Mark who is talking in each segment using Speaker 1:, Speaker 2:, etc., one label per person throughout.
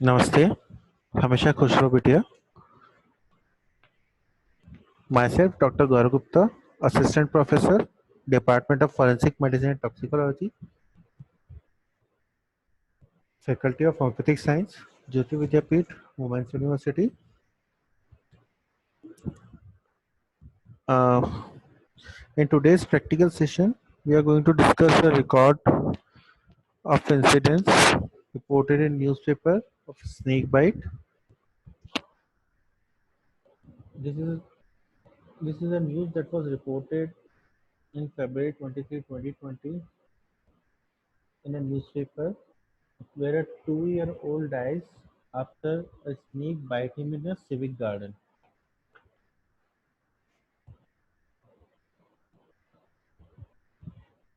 Speaker 1: नमस्ते, हमेशा खुश रहो बिटिया। Myself, Dr. Gaurav Gupta, Assistant Professor, Department of Forensic Medicine and Toxicology, Faculty of Homeopathic Science, Jyoti Vidyapeeth, Women's University. Uh, in today's practical session, we are going to discuss a record of incidents reported in newspaper of snake bite. This is this is a news that was reported in February 23, 2020 in a newspaper where a 2-year-old dies after a snake bite him in a civic garden.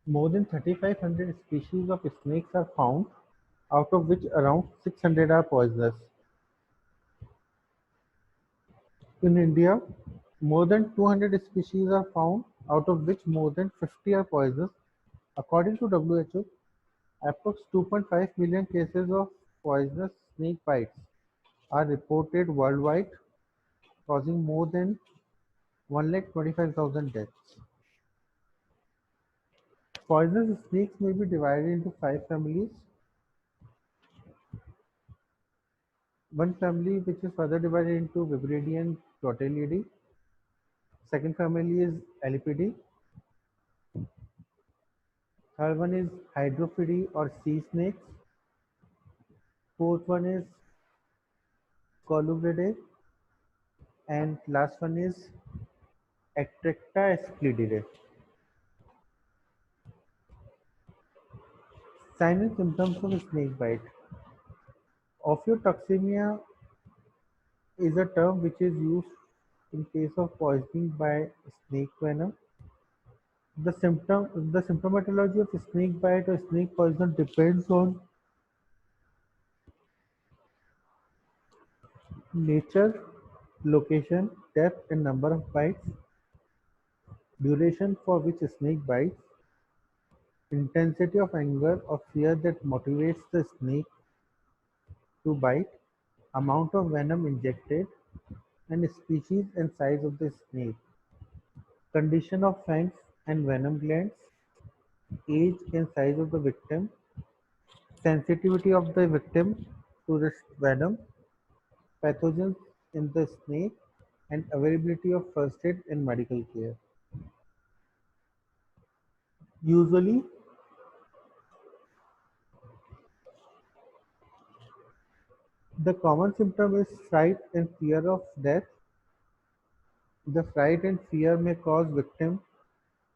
Speaker 1: More than 3,500 species of snakes are found, out of which around 600 are poisonous. In India, more than 200 species are found, out of which more than 50 are poisonous. According to WHO, approx 2.5 million cases of poisonous snake bites are reported worldwide, causing more than 125,000 deaths. Poisonous snakes may be divided into 5 families. One family which is further divided into Vibridie and Crotalidae. Second family is Ellipidae. Third one is Hydrophidae or sea snakes. Fourth one is Colubridae, and last one is Atracta esclidae. Signs and symptoms of snake bite. Ophiotoxemia is a term which is used in case of poisoning by snake venom. The symptomatology of snake bite or snake poison depends on nature, location, depth and number of bites, duration for which a snake bites, intensity of anger or fear that motivates the snake to bite, amount of venom injected, and species and size of the snake, condition of fangs and venom glands, age and size of the victim, sensitivity of the victim to the venom, pathogens in the snake, and availability of first aid and medical care. Usually, the common symptom is fright and fear of death. The fright and fear may cause victim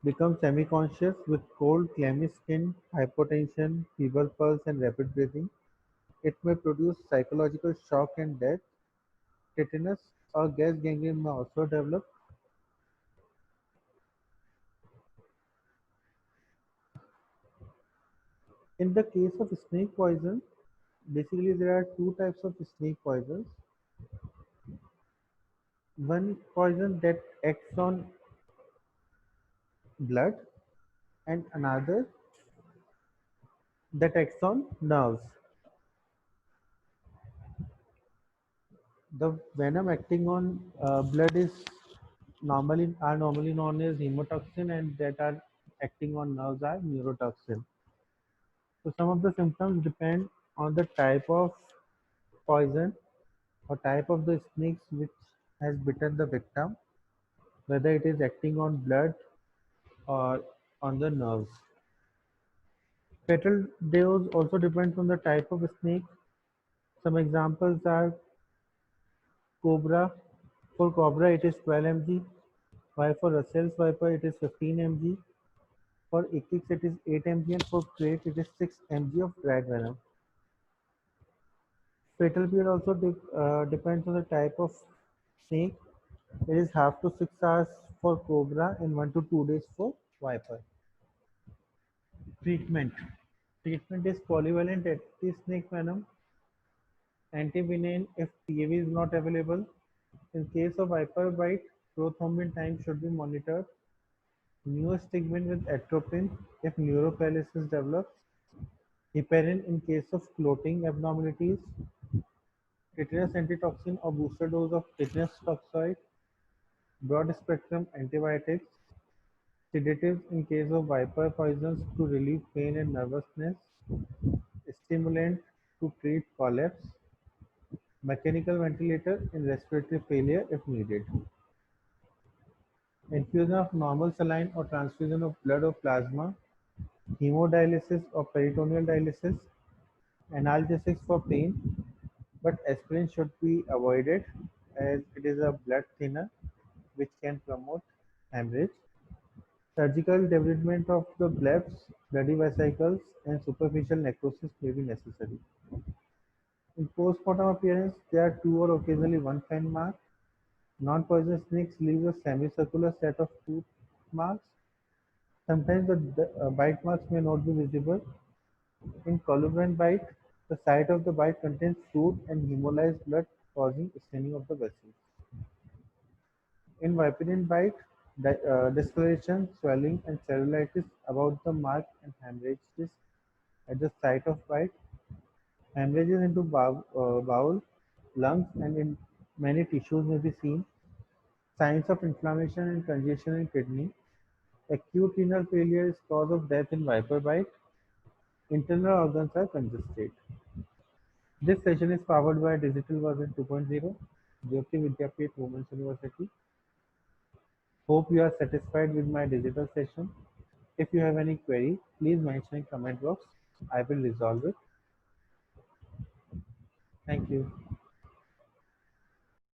Speaker 1: become semi-conscious with cold, clammy skin, hypotension, feeble pulse, and rapid breathing. It may produce psychological shock and death. Tetanus or gas gangrene may also develop. In the case of snake poison, basically there are two types of snake poisons. One poison that acts on blood and another that acts on nerves. The venom acting on blood is normally known as hemotoxin, and that are acting on nerves are neurotoxin. So some of the symptoms depend on the type of poison or type of the snakes which has bitten the victim, whether it is acting on blood or on the nerves. Fatal dose also depends on the type of snake. Some examples are cobra. For cobra, it is 12 mg, while for Russell's viper, it is 15 mg. For Ichthys, it is 8 mg, and for crate, it is 6 mg of dried venom. Fatal period also depends on the type of snake. It is half to 6 hours for cobra and 1 to 2 days for viper. Treatment. Treatment is polyvalent anti-snake venom, antivenin if PAV is not available. In case of viper bite, prothrombin time should be monitored. Neostigmine with atropine if neuroparalysis develops. Heparin in case of clotting abnormalities. tetanus antitoxin or booster dose of tetanus toxoid, broad-spectrum antibiotics, sedatives in case of viper poisons to relieve pain and nervousness, stimulant to treat collapse, mechanical ventilator in respiratory failure if needed, infusion of normal saline or transfusion of blood or plasma, hemodialysis or peritoneal dialysis, analgesics for pain, but aspirin should be avoided as it is a blood thinner which can promote hemorrhage. Surgical debridement of the blephs, bloody vesicles, and superficial necrosis may be necessary. In postmortem appearance, there are two or occasionally one fang mark. Non-poisonous snakes leave a semicircular set of tooth marks. Sometimes the bite marks may not be visible. In colubran bite, the site of the bite contains fluid and hemolyzed blood causing staining of the vessels. In viperian bite, discoloration, swelling, and cellulitis about the mark and hemorrhages at the site of bite. Hemorrhages into bowel, lungs, and in many tissues may be seen. Signs of inflammation and congestion in kidney. Acute renal failure is cause of death in viper bite. Internal organs are congested. This session is powered by Digital Version 2.0, Jyoti Vidyapeeth Women's University. Hope you are satisfied with my digital session. If you have any query, please mention in comment box. I will resolve it. Thank you.